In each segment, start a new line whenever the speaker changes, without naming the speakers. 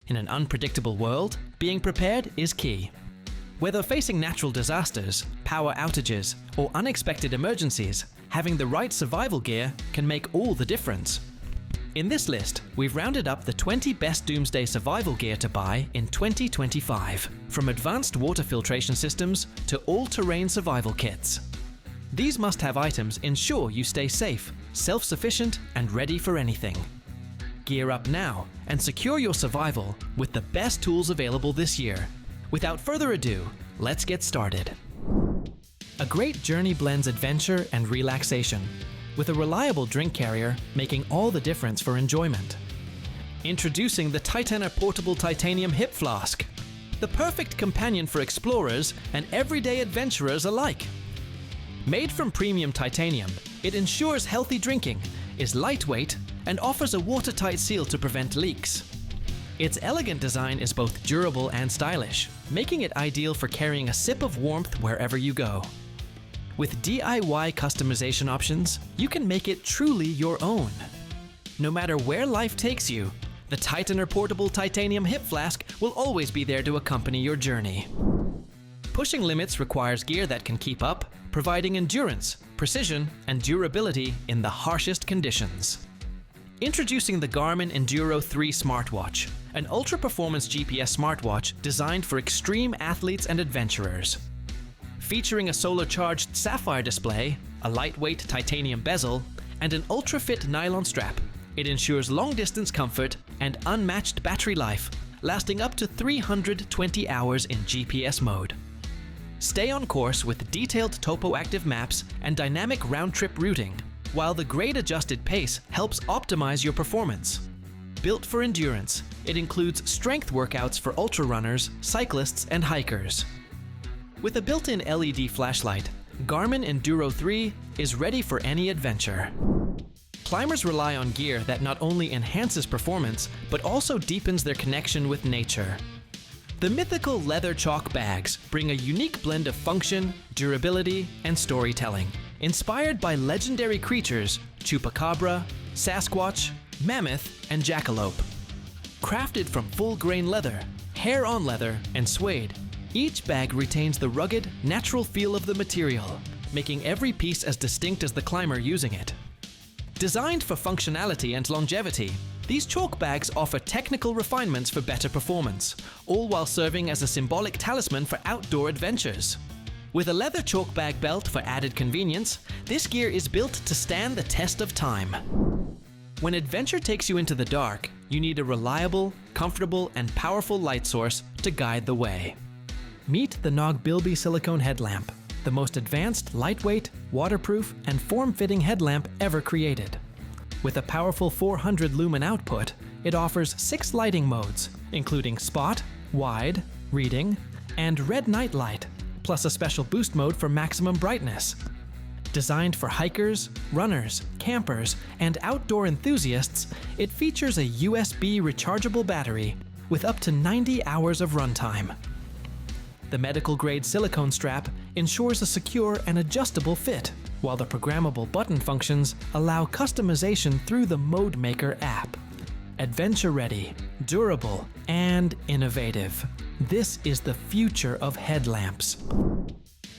In an unpredictable world, being prepared is key. Whether facing natural disasters, power outages, or unexpected emergencies, having the right survival gear can make all the difference. In this list, we've rounded up the 20 best Doomsday Survival Gear to buy in 2025, from advanced water filtration systems to all-terrain survival kits. These must-have items ensure you stay safe, self-sufficient, and ready for anything. Gear up now and secure your survival with the best tools available this year. Without further ado, let's get started. A great journey blends adventure and relaxation, with a reliable drink carrier making all the difference for enjoyment. Introducing the Titana Portable Titanium Hip Flask, the perfect companion for explorers and everyday adventurers alike. Made from premium titanium, it ensures healthy drinking, is lightweight, and offers a watertight seal to prevent leaks. Its elegant design is both durable and stylish, making it ideal for carrying a sip of warmth wherever you go. With DIY customization options, you can make it truly your own. No matter where life takes you, the Titana Portable Titanium Hip Flask will always be there to accompany your journey. Pushing limits requires gear that can keep up, providing endurance, precision, and durability in the harshest conditions. Introducing the Garmin Enduro 3 Smartwatch, an ultra-performance GPS smartwatch designed for extreme athletes and adventurers. Featuring a solar-charged sapphire display, a lightweight titanium bezel, and an ultra-fit nylon strap, it ensures long-distance comfort and unmatched battery life, lasting up to 320 hours in GPS mode. Stay on course with detailed topo-active maps and dynamic round-trip routing, while the grade-adjusted pace helps optimize your performance. Built for endurance, it includes strength workouts for ultra-runners, cyclists, and hikers. With a built-in LED flashlight, Garmin Enduro 3 is ready for any adventure. Climbers rely on gear that not only enhances performance, but also deepens their connection with nature. The Mythical leather chalk bags bring a unique blend of function, durability, and storytelling, inspired by legendary creatures Chupacabra, Sasquatch, Mammoth, and Jackalope. Crafted from full-grain leather, hair-on leather, and suede, each bag retains the rugged, natural feel of the material, making every piece as distinct as the climber using it. Designed for functionality and longevity, these chalk bags offer technical refinements for better performance, all while serving as a symbolic talisman for outdoor adventures. With a leather chalk bag belt for added convenience, this gear is built to stand the test of time. When adventure takes you into the dark, you need a reliable, comfortable, and powerful light source to guide the way. Meet the Knog Bilby Silicone Headlamp, the most advanced, lightweight, waterproof, and form-fitting headlamp ever created. With a powerful 400 lumen output, it offers 6 lighting modes, including spot, wide, reading, and red night light, plus a special boost mode for maximum brightness. Designed for hikers, runners, campers, and outdoor enthusiasts, it features a USB rechargeable battery with up to 90 hours of runtime. The medical-grade silicone strap ensures a secure and adjustable fit, while the programmable button functions allow customization through the Mode Maker app. Adventure-ready, durable, and innovative. This is the future of headlamps.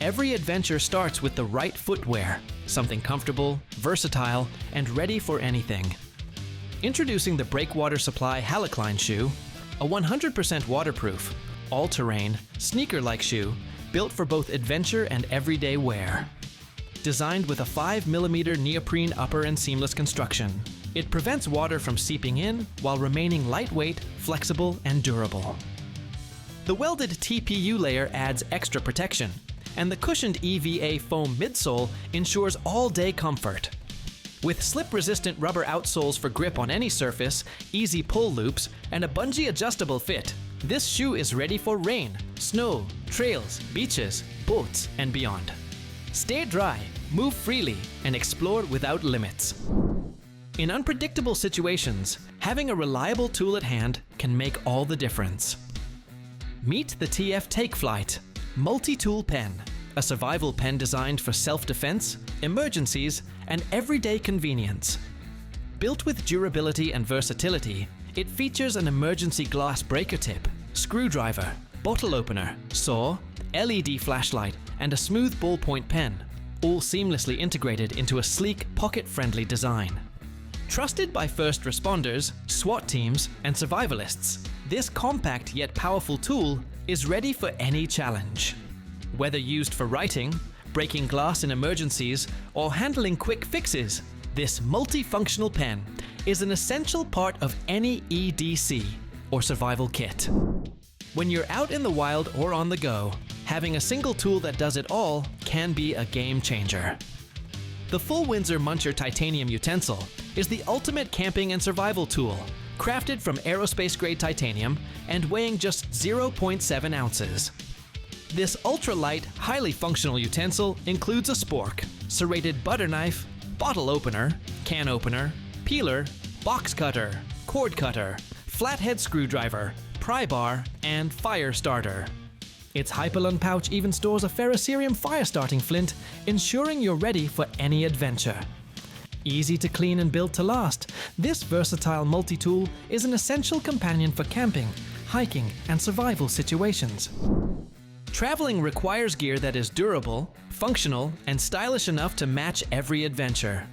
Every adventure starts with the right footwear, something comfortable, versatile, and ready for anything. Introducing the Breakwater Supply Halocline shoe, a 100% waterproof, all-terrain, sneaker-like shoe built for both adventure and everyday wear. Designed with a 5mm neoprene upper and seamless construction, it prevents water from seeping in while remaining lightweight, flexible, and durable. The welded TPU layer adds extra protection, and the cushioned EVA foam midsole ensures all-day comfort. With slip-resistant rubber outsoles for grip on any surface, easy pull loops, and a bungee-adjustable fit, this shoe is ready for rain, snow, trails, beaches, boats, and beyond. Stay dry, move freely, and explore without limits. In unpredictable situations, having a reliable tool at hand can make all the difference. Meet the TAKEFLIGHT multi-tool pen, a survival pen designed for self-defense, emergencies, and everyday convenience. Built with durability and versatility, It features an emergency glass breaker tip, screwdriver, bottle opener, saw, LED flashlight, and a smooth ballpoint pen, all seamlessly integrated into a sleek, pocket-friendly design. Trusted by first responders, SWAT teams, and survivalists, this compact yet powerful tool is ready for any challenge. Whether used for writing, breaking glass in emergencies, or handling quick fixes, this multifunctional pen is an essential part of any EDC or survival kit. When you're out in the wild or on the go, having a single tool that does it all can be a game changer. The full Windsor MUNCHER titanium utensil is the ultimate camping and survival tool, crafted from aerospace-grade titanium and weighing just 0.7 ounces. This ultra-light, highly functional utensil includes a spork, serrated butter knife, bottle opener, can opener, peeler, box cutter, cord cutter, flathead screwdriver, pry bar, and fire starter. Its Hyperlun pouch even stores a ferrocerium fire-starting flint, ensuring you're ready for any adventure. Easy to clean and built to last, this versatile multi-tool is an essential companion for camping, hiking, and survival situations. Traveling requires gear that is durable, functional, and stylish enough to match every adventure.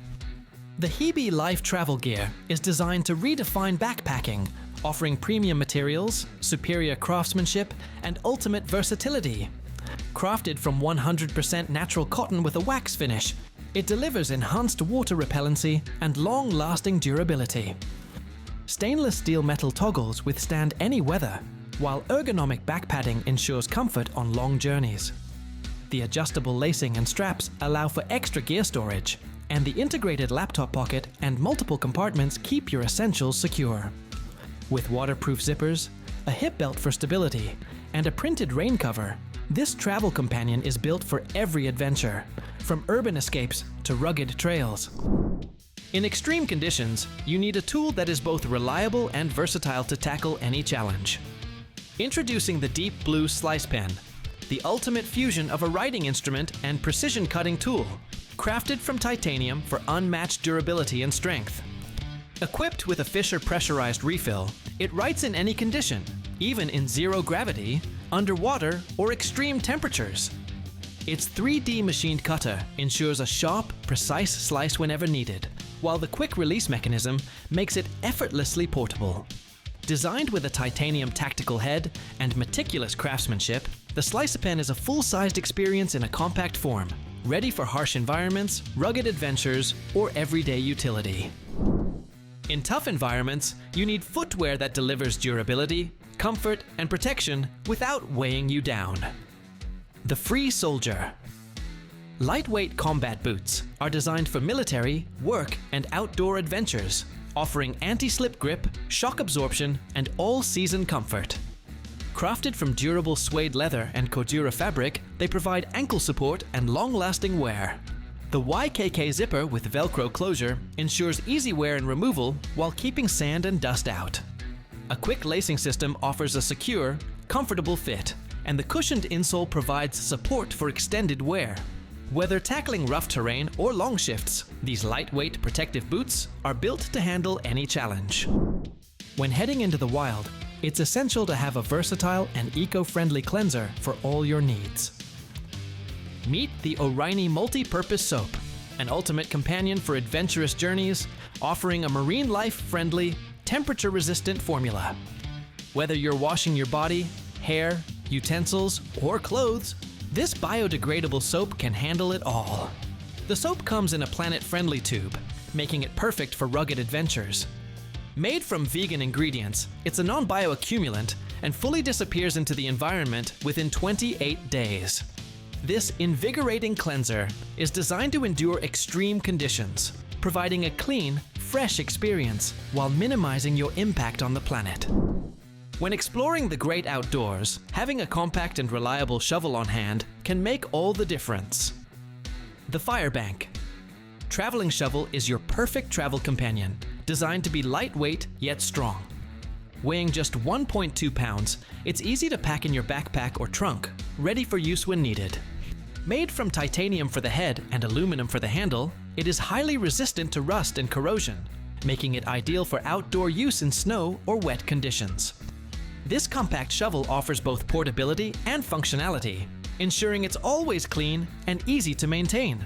The HEBE Life Travel Gear is designed to redefine backpacking, offering premium materials, superior craftsmanship, and ultimate versatility. Crafted from 100% natural cotton with a wax finish, it delivers enhanced water repellency and long-lasting durability. Stainless steel metal toggles withstand any weather, while ergonomic back padding ensures comfort on long journeys. The adjustable lacing and straps allow for extra gear storage, and the integrated laptop pocket and multiple compartments keep your essentials secure. With waterproof zippers, a hip belt for stability, and a printed rain cover, this travel companion is built for every adventure, from urban escapes to rugged trails. In extreme conditions, you need a tool that is both reliable and versatile to tackle any challenge. Introducing the Deep Blue Slicepen, the ultimate fusion of a writing instrument and precision cutting tool, crafted from titanium for unmatched durability and strength. Equipped with a Fisher pressurized refill, it writes in any condition, even in zero gravity, underwater, or extreme temperatures. Its 3D machined cutter ensures a sharp, precise slice whenever needed, while the quick release mechanism makes it effortlessly portable. Designed with a titanium tactical head and meticulous craftsmanship, the Slicepen is a full-sized experience in a compact form, ready for harsh environments, rugged adventures, or everyday utility. In tough environments, you need footwear that delivers durability, comfort, and protection without weighing you down. The Free Soldier. Lightweight combat boots are designed for military, work, and outdoor adventures, offering anti-slip grip, shock absorption, and all-season comfort. Crafted from durable suede leather and Cordura fabric, they provide ankle support and long-lasting wear. The YKK zipper with Velcro closure ensures easy wear and removal while keeping sand and dust out. A quick lacing system offers a secure, comfortable fit, and the cushioned insole provides support for extended wear. Whether tackling rough terrain or long shifts, these lightweight protective boots are built to handle any challenge. When heading into the wild, it's essential to have a versatile and eco-friendly cleanser for all your needs. Meet the ORINI Multi-purpose soap, an ultimate companion for adventurous journeys, offering a marine life-friendly, temperature-resistant formula. Whether you're washing your body, hair, utensils, or clothes, this biodegradable soap can handle it all. The soap comes in a planet-friendly tube, making it perfect for rugged adventures. Made from vegan ingredients, it's a non-bioaccumulant and fully disappears into the environment within 28 days. This invigorating cleanser is designed to endure extreme conditions, providing a clean, fresh experience while minimizing your impact on the planet. When exploring the great outdoors, having a compact and reliable shovel on hand can make all the difference. The Firebank. Traveling shovel is your perfect travel companion, designed to be lightweight yet strong. Weighing just 1.2 pounds, it's easy to pack in your backpack or trunk, ready for use when needed. Made from titanium for the head and aluminum for the handle, it is highly resistant to rust and corrosion, making it ideal for outdoor use in snow or wet conditions. This compact shovel offers both portability and functionality, ensuring it's always clean and easy to maintain.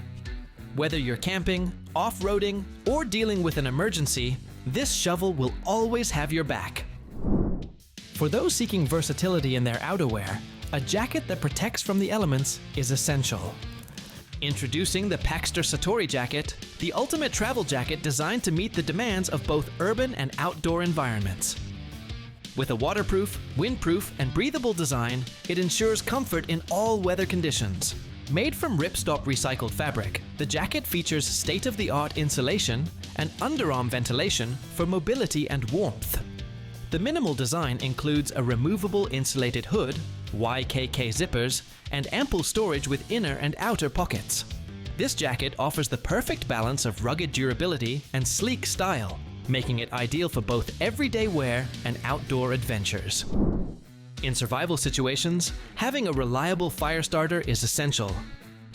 Whether you're camping, off-roading, or dealing with an emergency, this shovel will always have your back. For those seeking versatility in their outerwear, a jacket that protects from the elements is essential. Introducing the Paxter Satori jacket, the ultimate travel jacket designed to meet the demands of both urban and outdoor environments. With a waterproof, windproof, and breathable design, it ensures comfort in all weather conditions. Made from ripstop recycled fabric, the jacket features state-of-the-art insulation and underarm ventilation for mobility and warmth. The minimal design includes a removable insulated hood, YKK zippers, and ample storage with inner and outer pockets. This jacket offers the perfect balance of rugged durability and sleek style, making it ideal for both everyday wear and outdoor adventures. In survival situations, having a reliable fire starter is essential.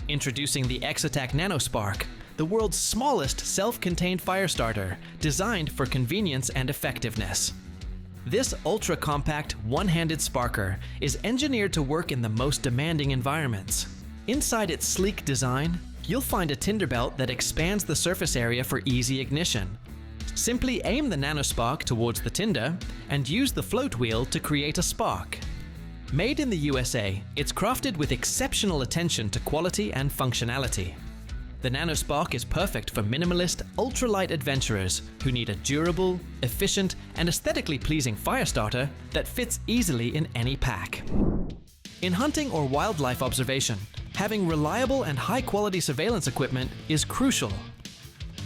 Introducing the Exotac nanoSPARK, the world's smallest self-contained fire starter, designed for convenience and effectiveness. This ultra-compact, one-handed sparker is engineered to work in the most demanding environments. Inside its sleek design, you'll find a tinder belt that expands the surface area for easy ignition. Simply aim the nanoSPARK towards the tinder and use the float wheel to create a spark. Made in the USA, it's crafted with exceptional attention to quality and functionality. The nanoSPARK is perfect for minimalist, ultralight adventurers who need a durable, efficient, and aesthetically pleasing fire starter that fits easily in any pack. In hunting or wildlife observation, having reliable and high-quality surveillance equipment is crucial.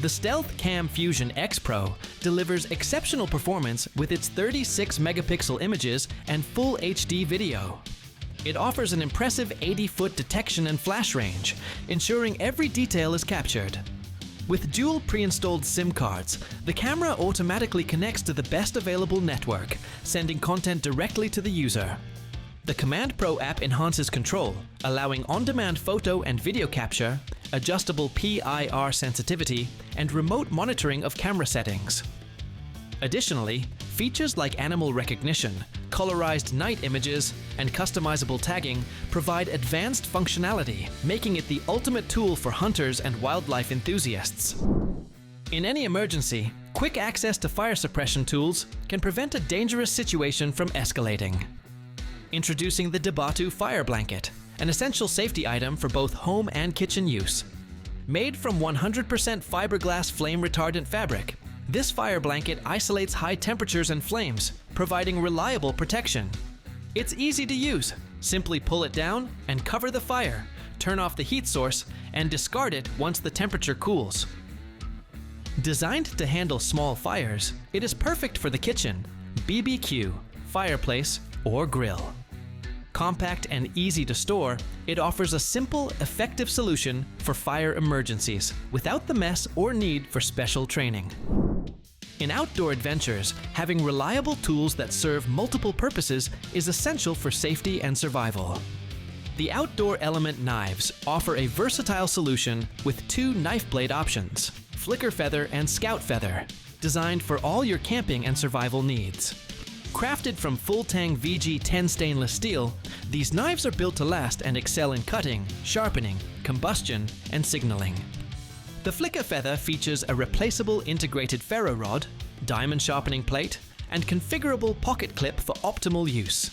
The Stealth Cam Fusion X Pro delivers exceptional performance with its 36-megapixel images and full HD video. It offers an impressive 80-foot detection and flash range, ensuring every detail is captured. With dual pre-installed SIM cards, the camera automatically connects to the best available network, sending content directly to the user. The Command Pro app enhances control, allowing on-demand photo and video capture, adjustable PIR sensitivity, and remote monitoring of camera settings. Additionally, features like animal recognition, colorized night images, and customizable tagging provide advanced functionality, making it the ultimate tool for hunters and wildlife enthusiasts. In any emergency, quick access to fire suppression tools can prevent a dangerous situation from escalating. Introducing the DIBBATU Fire Blanket, an essential safety item for both home and kitchen use. Made from 100% fiberglass flame retardant fabric, this fire blanket isolates high temperatures and flames, providing reliable protection. It's easy to use. Simply pull it down and cover the fire, turn off the heat source, and discard it once the temperature cools. Designed to handle small fires, it is perfect for the kitchen, BBQ, fireplace, or grill. Compact and easy to store, it offers a simple, effective solution for fire emergencies without the mess or need for special training. In outdoor adventures, having reliable tools that serve multiple purposes is essential for safety and survival. The Outdoor Element knives offer a versatile solution with two knife blade options, Flicker Feather and Scout Feather, designed for all your camping and survival needs. Crafted from full-tang VG10 stainless steel, these knives are built to last and excel in cutting, sharpening, combustion, and signaling. The Flicker Feather features a replaceable integrated ferro rod, diamond sharpening plate, and configurable pocket clip for optimal use.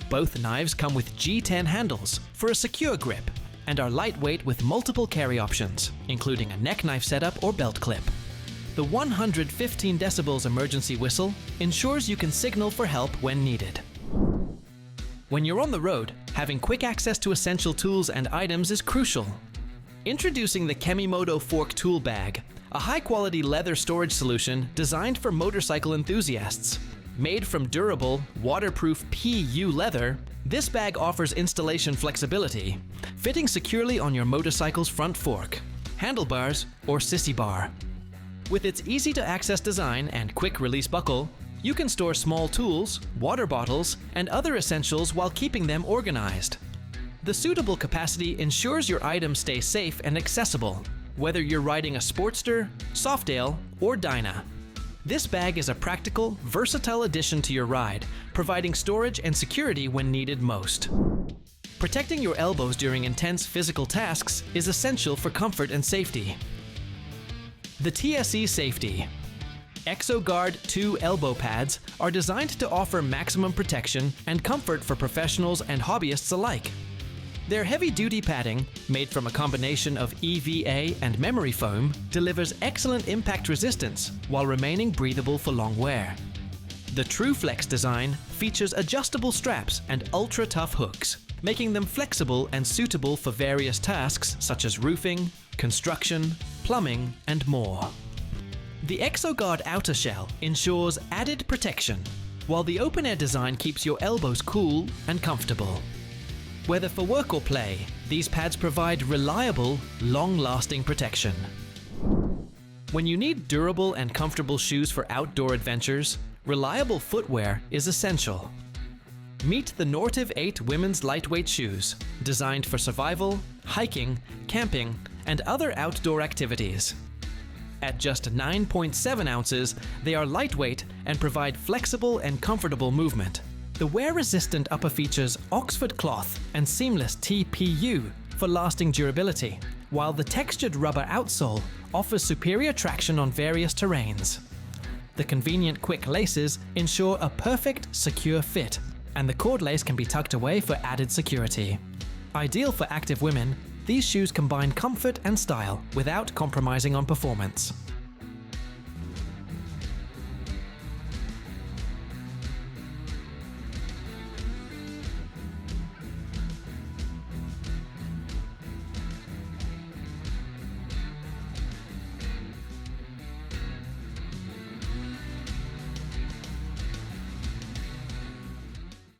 Both knives come with G10 handles for a secure grip and are lightweight with multiple carry options, including a neck knife setup or belt clip. The 115 decibels emergency whistle ensures you can signal for help when needed. When you're on the road, having quick access to essential tools and items is crucial. Introducing the KEMIMOTO Fork Tool Bag, a high-quality leather storage solution designed for motorcycle enthusiasts. Made from durable, waterproof PU leather, this bag offers installation flexibility, fitting securely on your motorcycle's front fork, handlebars, or sissy bar. With its easy-to-access design and quick-release buckle, you can store small tools, water bottles, and other essentials while keeping them organized. The suitable capacity ensures your items stay safe and accessible, whether you're riding a Sportster, Softail, or Dyna. This bag is a practical, versatile addition to your ride, providing storage and security when needed most. Protecting your elbows during intense physical tasks is essential for comfort and safety. The TSE Safety ExoGuard 2 elbow pads are designed to offer maximum protection and comfort for professionals and hobbyists alike. Their heavy-duty padding, made from a combination of EVA and memory foam, delivers excellent impact resistance while remaining breathable for long wear. The TrueFlex design features adjustable straps and ultra-tough hooks, making them flexible and suitable for various tasks such as roofing, construction, plumbing, and more. The ExoGuard outer shell ensures added protection, while the open-air design keeps your elbows cool and comfortable. Whether for work or play, these pads provide reliable, long-lasting protection. When you need durable and comfortable shoes for outdoor adventures, reliable footwear is essential. Meet the NORTIV 8 women's lightweight shoes, designed for survival, hiking, camping, and other outdoor activities. At just 9.7 ounces, they are lightweight and provide flexible and comfortable movement. The wear-resistant upper features Oxford cloth and seamless TPU for lasting durability, while the textured rubber outsole offers superior traction on various terrains. The convenient quick laces ensure a perfect, secure fit, and the cord lace can be tucked away for added security. Ideal for active women, these shoes combine comfort and style without compromising on performance.